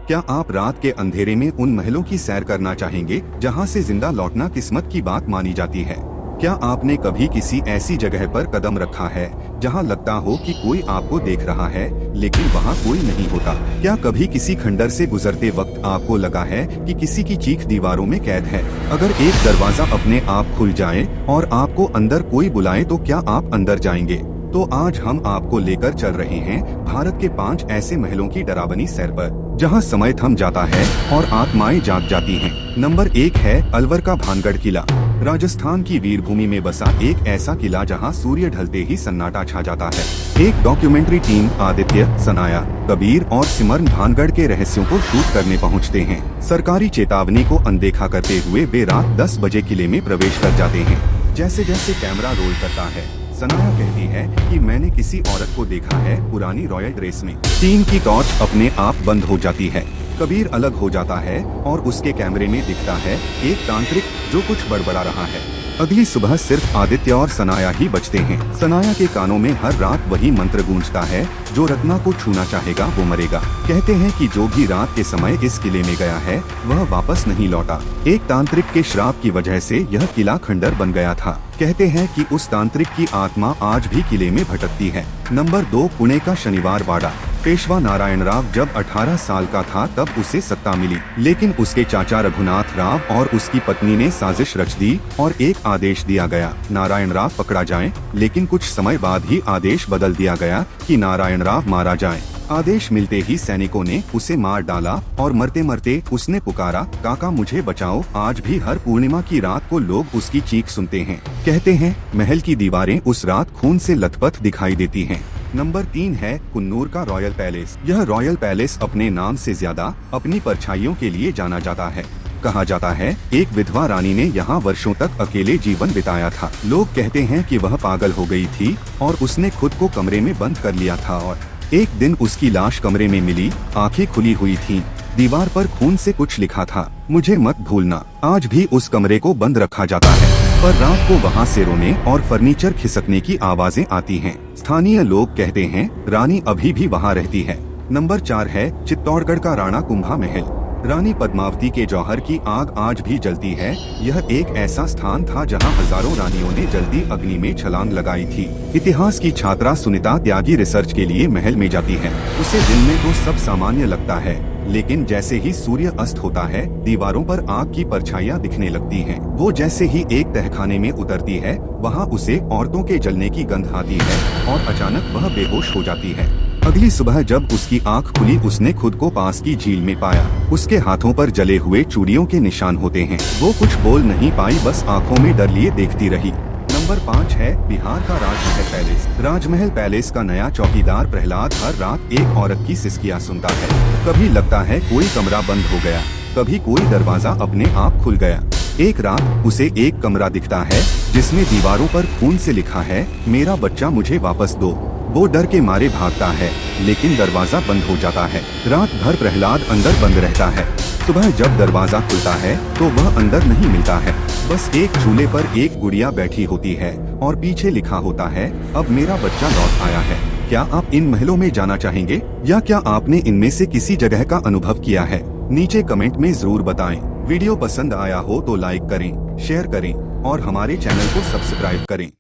क्या आप रात के अंधेरे में उन महलों की सैर करना चाहेंगे जहां से जिंदा लौटना किस्मत की बात मानी जाती है? क्या आपने कभी किसी ऐसी जगह पर कदम रखा है जहां लगता हो कि कोई आपको देख रहा है लेकिन वहां कोई नहीं होता? क्या कभी किसी खंडर से गुजरते वक्त आपको लगा है कि किसी की चीख दीवारों में कैद है? अगर एक दरवाजा अपने आप खुल जाए और आपको अंदर कोई बुलाए तो क्या आप अंदर जाएंगे? तो आज हम आपको लेकर चल रहे हैं भारत के 5 ऐसे महलों की डरावनी सैर पर जहां समय थम जाता है और आत्माएं जाग जाती हैं। नंबर 1 है अलवर का भानगढ़ किला। राजस्थान की वीरभूमि में बसा एक ऐसा किला जहां सूर्य ढलते ही सन्नाटा छा जाता है। एक डॉक्यूमेंट्री टीम आदित्य, सनाया, कबीर और सिमरन भानगढ़ के रहस्यों को शूट करने पहुंचते हैं। सरकारी चेतावनी को अनदेखा करते हुए वे रात 10 बजे किले में प्रवेश कर जाते हैं। जैसे जैसे कैमरा रोल करता है, सनाया कहती है कि मैंने किसी औरत को देखा है पुरानी रॉयल ड्रेस में। टीम की टॉर्च अपने आप बंद हो जाती है। कबीर अलग हो जाता है और उसके कैमरे में दिखता है एक तांत्रिक जो कुछ बड़बड़ा रहा है। अगली सुबह सिर्फ आदित्य और सनाया ही बचते हैं। सनाया के कानों में हर रात वही मंत्र गूंजता है, जो रत्ना को छूना चाहेगा वो मरेगा। कहते हैं कि जो भी रात के समय इस किले में गया है वह वापस नहीं लौटा। एक तांत्रिक के श्राप की वजह से यह किला खंडर बन गया था। कहते हैं कि उस तांत्रिक की आत्मा आज भी किले में भटकती है। नंबर 2, पुणे का शनिवार वाड़ा। पेशवा नारायण राव जब 18 साल का था तब उसे सत्ता मिली, लेकिन उसके चाचा रघुनाथ राव और उसकी पत्नी ने साजिश रच दी और एक आदेश दिया गया, नारायण राव पकड़ा जाए। लेकिन कुछ समय बाद ही आदेश बदल दिया गया कि नारायण राव मारा जाए। आदेश मिलते ही सैनिकों ने उसे मार डाला और मरते मरते उसने पुकारा, काका मुझे बचाओ। आज भी हर पूर्णिमा की रात को लोग उसकी चीख सुनते हैं। कहते हैं महल की दीवारें उस रात खून से लथपथ दिखाई देती हैं। नंबर 3 है कुन्नूर का रॉयल पैलेस। यह रॉयल पैलेस अपने नाम से ज्यादा अपनी परछाइयों के लिए जाना जाता है। कहा जाता है एक विधवा रानी ने यहाँ वर्षों तक अकेले जीवन बिताया था। लोग कहते हैं कि वह पागल हो गई थी और उसने खुद को कमरे में बंद कर लिया था और एक दिन उसकी लाश कमरे में मिली, आंखें खुली हुई थीं। दीवार पर खून से कुछ लिखा था, मुझे मत भूलना। आज भी उस कमरे को बंद रखा जाता है, पर रात को वहाँ से रोने और फर्नीचर खिसकने की आवाजें आती हैं। स्थानीय लोग कहते हैं रानी अभी भी वहाँ रहती है। नंबर 4 है चित्तौड़गढ़ का राणा कुंभा महल। रानी पद्मावती के जौहर की आग आज भी जलती है। यह एक ऐसा स्थान था जहां हजारों रानियों ने जलती अग्नि में छलांग लगाई थी। इतिहास की छात्रा सुनीता त्यागी रिसर्च के लिए महल में जाती है। उसे दिन में तो सब सामान्य लगता है, लेकिन जैसे ही सूर्य अस्त होता है दीवारों पर आग की परछाइयां दिखने लगती हैं। वो जैसे ही एक तहखाने में उतरती है वहाँ उसे औरतों के जलने की गंध आती है और अचानक वह बेहोश हो जाती है। अगली सुबह जब उसकी आंख खुली उसने खुद को पास की झील में पाया। उसके हाथों पर जले हुए चूड़ियों के निशान होते हैं। वो कुछ बोल नहीं पाई, बस आंखों में डर लिए देखती रही। नंबर 5 है बिहार का राजमहल पैलेस। राजमहल पैलेस का नया चौकीदार प्रहलाद हर रात एक औरत की सिसकियां सुनता है। कभी लगता है कोई कमरा बंद हो गया, कभी कोई दरवाजा अपने आप खुल गया। एक रात उसे एक कमरा दिखता है जिसमें दीवारों पर खून से लिखा है, मेरा बच्चा मुझे वापस दो। वो डर के मारे भागता है, लेकिन दरवाजा बंद हो जाता है। रात भर प्रहलाद अंदर बंद रहता है। सुबह जब दरवाजा खुलता है तो वह अंदर नहीं मिलता है। बस एक झूले पर एक गुड़िया बैठी होती है और पीछे लिखा होता है, अब मेरा बच्चा लौट आया है। क्या आप इन महलों में जाना चाहेंगे या क्या आपने इनमें से किसी जगह का अनुभव किया है? नीचे कमेंट में जरूर बताएं। वीडियो पसंद आया हो तो लाइक करें, शेयर करें और हमारे चैनल को सब्सक्राइब करें।